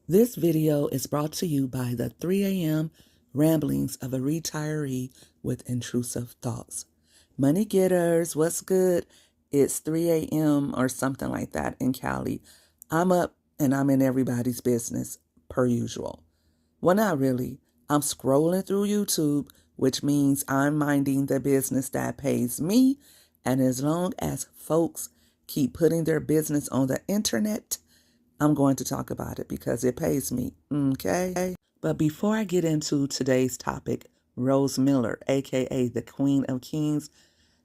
This video is brought to you by the 3 a.m. ramblings of a retiree with intrusive thoughts. Money getters, what's good? It's 3 a.m. or something like that in Cali. I'm up and I'm in everybody's business, per usual. Well, not really. I'm scrolling through YouTube, which means I'm minding the business that pays me. And as long as folks keep putting their business on the internet, I'm going to talk about it because it pays me, okay? But before I get into today's topic, Rose Miller, aka the Queen of Kingz,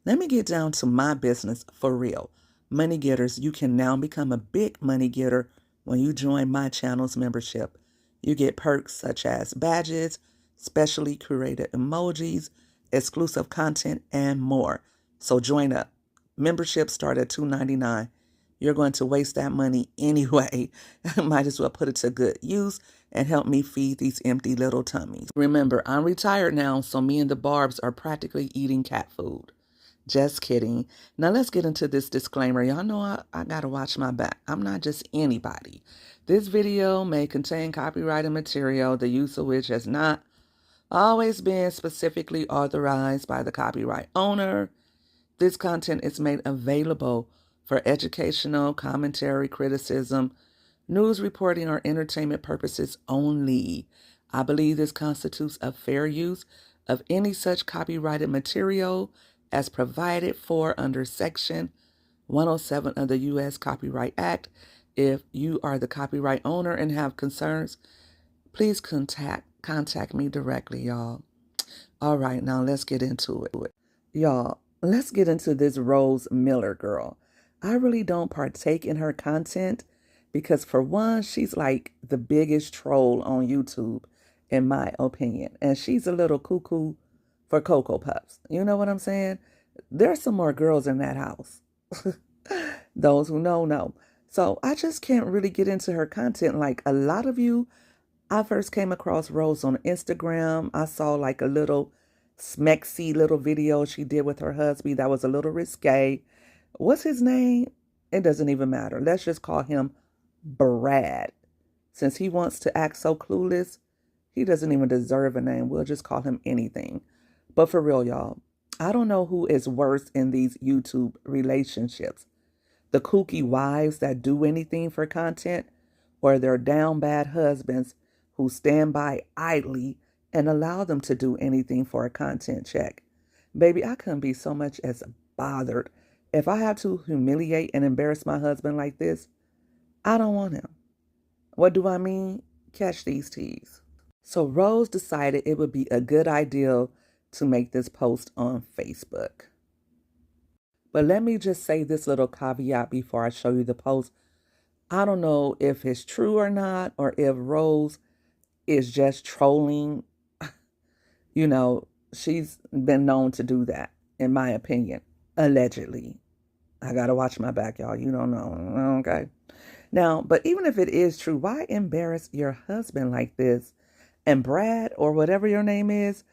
let me get down to my business for real. Money getters, you can now become a big money getter when you join my channel's membership. You get perks such as badges, specially curated emojis, exclusive content, and more. So join up. Memberships start at $2.99. You're going to waste that money anyway. Might as well put it to good use and help me feed these empty little tummies. Remember, I'm retired now, so me and the Barbs are practically eating cat food. Just kidding. Now let's get into this disclaimer. Y'all know I gotta watch my back. I'm not just anybody. This video may contain copyrighted material, the use of which has not always been specifically authorized by the copyright owner. This content is made available for educational, commentary, criticism, news reporting, or entertainment purposes only. I believe this constitutes a fair use of any such copyrighted material as provided for under Section 107 of the U.S. Copyright Act. If you are the copyright owner and have concerns, please contact me directly, y'all. All right, now let's get into it. Y'all, let's get into this Rose Miller girl. I really don't partake in her content because, for one, she's like the biggest troll on YouTube, in my opinion. And she's a little cuckoo for Cocoa Puffs. You know what I'm saying? There's some more girls in that house. Those who know. So I just can't really get into her content like a lot of you. I first came across Rose on Instagram. I saw like a little smexy little video she did with her husband that was a little risque. What's his name? It doesn't even matter. Let's just call him Brad. Since he wants to act so clueless, he doesn't even deserve a name. We'll just call him anything. But for real, y'all, I don't know who is worse in these YouTube relationships. The kooky wives that do anything for content, or their down bad husbands who stand by idly and allow them to do anything for a content check. Baby, I couldn't be so much as bothered. If I have to humiliate and embarrass my husband like this, I don't want him. What do I mean? Catch these teas. So Rose decided it would be a good idea to make this post on Facebook. But let me just say this little caveat before I show you the post. I don't know if it's true or not, or if Rose is just trolling. You know, she's been known to do that, in my opinion, allegedly. I got to watch my back, y'all. You don't know, okay? Now, but even if it is true, why embarrass your husband like this? And Brad, or whatever your name is,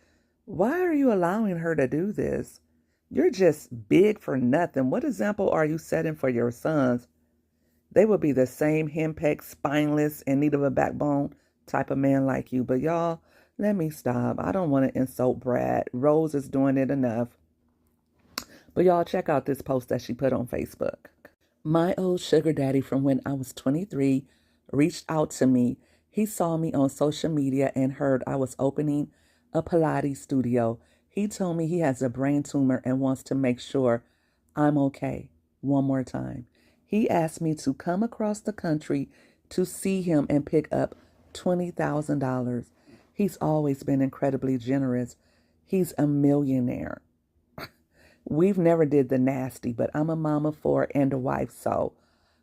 why are you allowing her to do this? You're just big for nothing. What example are you setting for your sons? They would be the same henpecked, spineless, in need of a backbone type of man like you. But y'all, let me stop. I don't want to insult Brad. Rose is doing it enough. But y'all, check out this post that she put on Facebook. My old sugar daddy from when I was 23 reached out to me. He saw me on social media and heard I was opening a Pilates studio. He told me he has a brain tumor and wants to make sure I'm okay. One more time. He asked me to come across the country to see him and pick up $20,000. He's always been incredibly generous. He's a millionaire. We've never did the nasty, but I'm a mom of 4 and a wife, so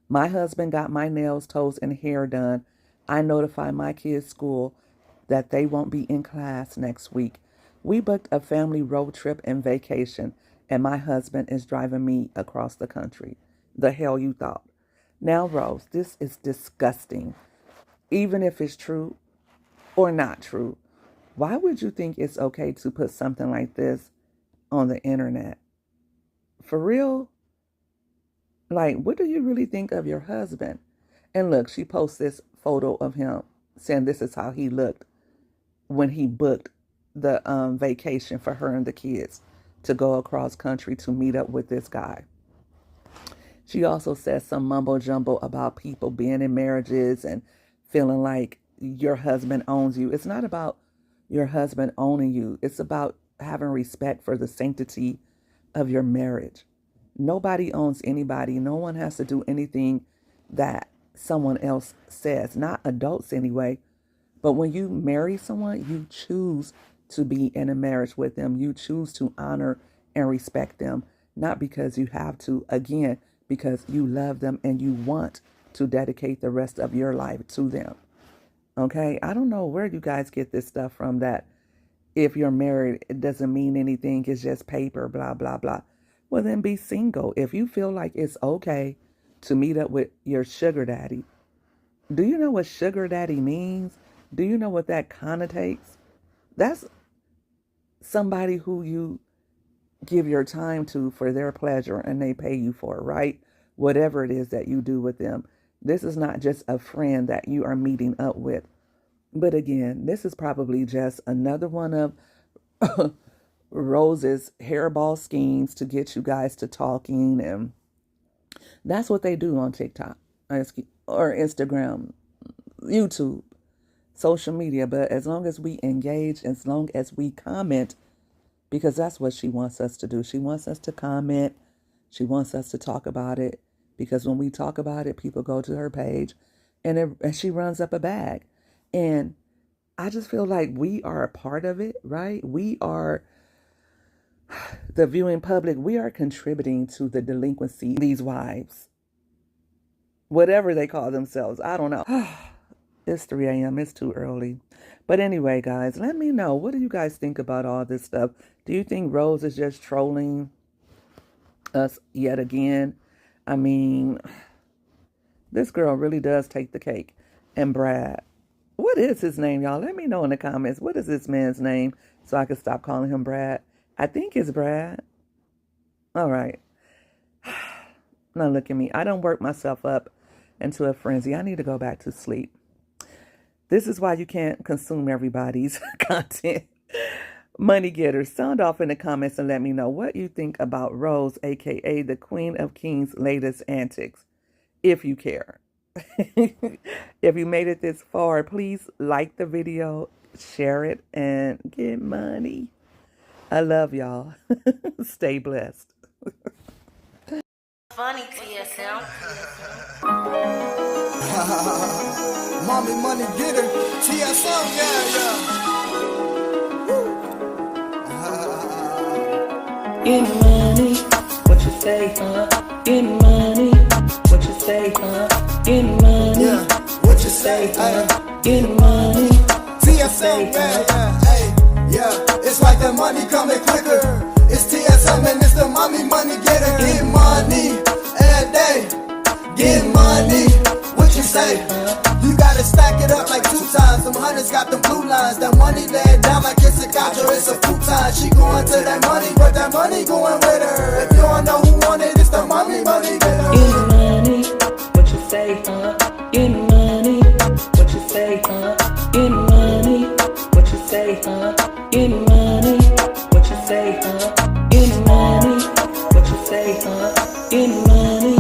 my husband got my nails, toes, and hair done. I notified my kids' school that they won't be in class next week. We booked a family road trip and vacation, and my husband is driving me across the country. The hell you thought? Now, Rose, this is disgusting. Even if it's true or not true, why would you think it's okay to put something like this on the internet? For real? Like, what do you really think of your husband? And look, she posts this photo of him saying this is how he looked when he booked the vacation for her and the kids to go across country to meet up with this guy. She also said some mumbo jumbo about people being in marriages and feeling like your husband owns you. It's not about your husband owning you. It's about having respect for the sanctity of your marriage. Nobody owns anybody. No one has to do anything that someone else says. Not adults anyway. But when you marry someone, you choose to be in a marriage with them. You choose to honor and respect them. Not because you have to, again, because you love them and you want to dedicate the rest of your life to them. Okay? I don't know where you guys get this stuff from, that if you're married, it doesn't mean anything. It's just paper, blah, blah, blah. Well, then be single. If you feel like it's okay to meet up with your sugar daddy. Do you know what sugar daddy means? Do you know what that connotates? That's somebody who you give your time to for their pleasure and they pay you for it, right? Whatever it is that you do with them. This is not just a friend that you are meeting up with. But again, this is probably just another one of Rose's hairball schemes to get you guys to talking. And that's what they do on TikTok or Instagram, YouTube, social media. But as long as we engage, as long as we comment, because that's what she wants us to do. She wants us to comment. She wants us to talk about it. Because when we talk about it, people go to her page and she runs up a bag. And I just feel like we are a part of it, right? We are the viewing public. We are contributing to the delinquency of these wives. Whatever they call themselves. I don't know. It's 3 a.m. It's too early. But anyway, guys, let me know. What do you guys think about all this stuff? Do you think Rose is just trolling us yet again? I mean, this girl really does take the cake. And Brad, what is his name, y'all? Let me know in the comments. What is this man's name so I can stop calling him Brad? I think it's Brad. All right. Now look at me. I don't work myself up into a frenzy. I need to go back to sleep. This is why you can't consume everybody's content. Money getters, sound off in the comments and let me know what you think about Rose, aka the Queen of Kingz' latest antics, if you care. If you made it this far, please like the video, share it, and get money. I love y'all. Stay blessed. Funny TSM. Mommy money getter, TSM, yeah. In money, what you say, huh? In money, what you say, huh? In money, Yeah, what you say, In money, TSM, yeah, hey, yeah. It's like the money coming quicker. It's TSM and it's the mommy money getter. Get money every day. Get money. What you say? You gotta stack it up like 2 times. Them hunters got them blue lines. That money laying down like it's a couch or it's a futon. She going to that money, but that money going with her. If you don't know who want it, it's the mommy money getter. in money, what you say, huh? In money, what you say, huh? In money, what you say, huh? In money, what you say, huh? In money, what you say, huh? In money,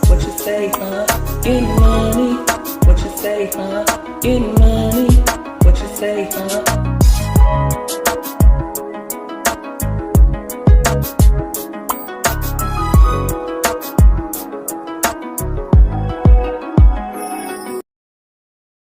what you say, huh? In money, what you say, huh? In money, what you say, huh?